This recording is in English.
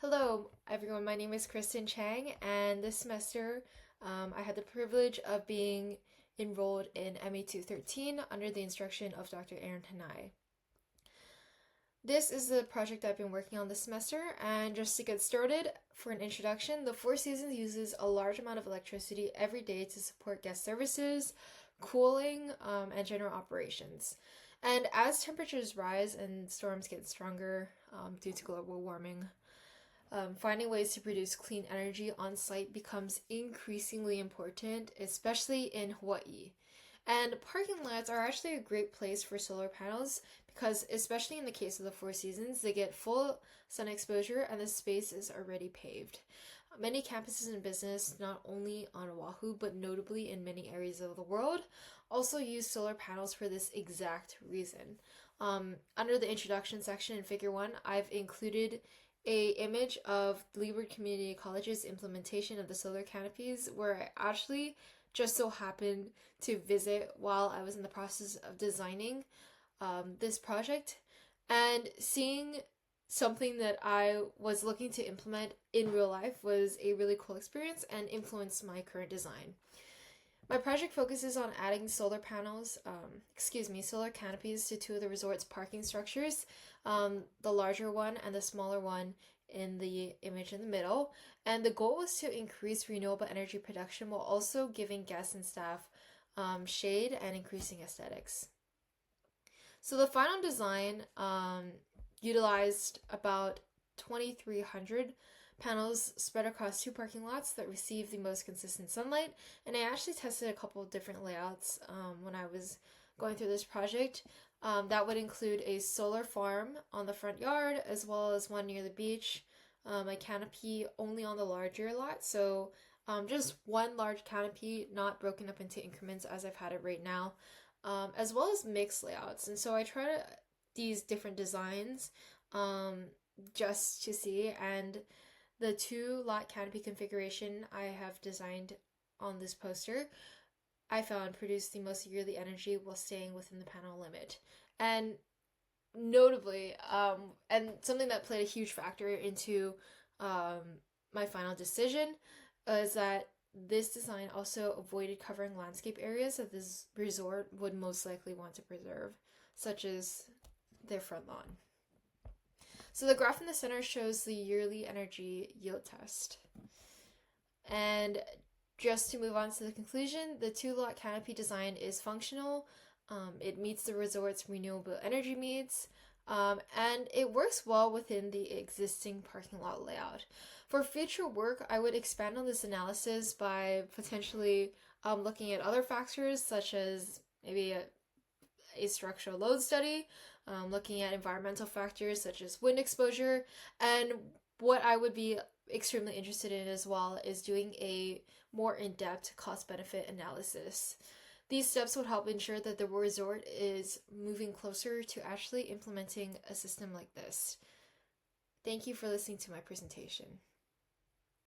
Hello, everyone. My name is Kristen Chang, and this semester I had the privilege of being enrolled in MA213 under the instruction of Dr. Hanai. This is the project I've been working on this semester, and just to get started, for an introduction, the Four Seasons uses a large amount of electricity every day to support guest services, cooling, and general operations. And as temperatures rise and storms get stronger due to global warming, finding ways to produce clean energy on site becomes increasingly important, especially in Hawaii. And parking lots are actually a great place for solar panels because, especially in the case of the Four Seasons, they get full sun exposure and the space is already paved. Many campuses and business, not only on Oʻahu but notably in many areas of the world, also use solar panels for this exact reason. Under the introduction section in Figure 1, I've included a image of Leeward Community College's implementation of the solar canopies, where I actually just so happened to visit while I was in the process of designing this project, and seeing something that I was looking to implement in real life was a really cool experience and influenced my current design. My project focuses on adding solar canopies to two of the resort's parking structures, the larger one and the smaller one in the image in the middle. And the goal was to increase renewable energy production while also giving guests and staff shade and increasing aesthetics. So the final design utilized about 2,300 panels spread across two parking lots that receive the most consistent sunlight, and I actually tested a couple of different layouts when I was going through this project. That would include a solar farm on the front yard as well as one near the beach, a canopy only on the larger lot, so just one large canopy, not broken up into increments as I've had it right now, as well as mixed layouts. And so I tried these different designs just to see, and the two lot canopy configuration I have designed on this poster, I found produced the most yearly energy while staying within the panel limit. And notably, and something that played a huge factor into my final decision, is that this design also avoided covering landscape areas that this resort would most likely want to preserve, such as their front lawn. So the graph in the center shows the yearly energy yield test. And just to move on to the conclusion, the two-lot canopy design is functional, it meets the resort's renewable energy needs, and it works well within the existing parking lot layout. For future work, I would expand on this analysis by potentially looking at other factors such as maybe a structural load study, looking at environmental factors such as wind exposure, and what I would be extremely interested in as well is doing a more in-depth cost-benefit analysis. These steps would help ensure that the resort is moving closer to actually implementing a system like this. Thank you for listening to my presentation.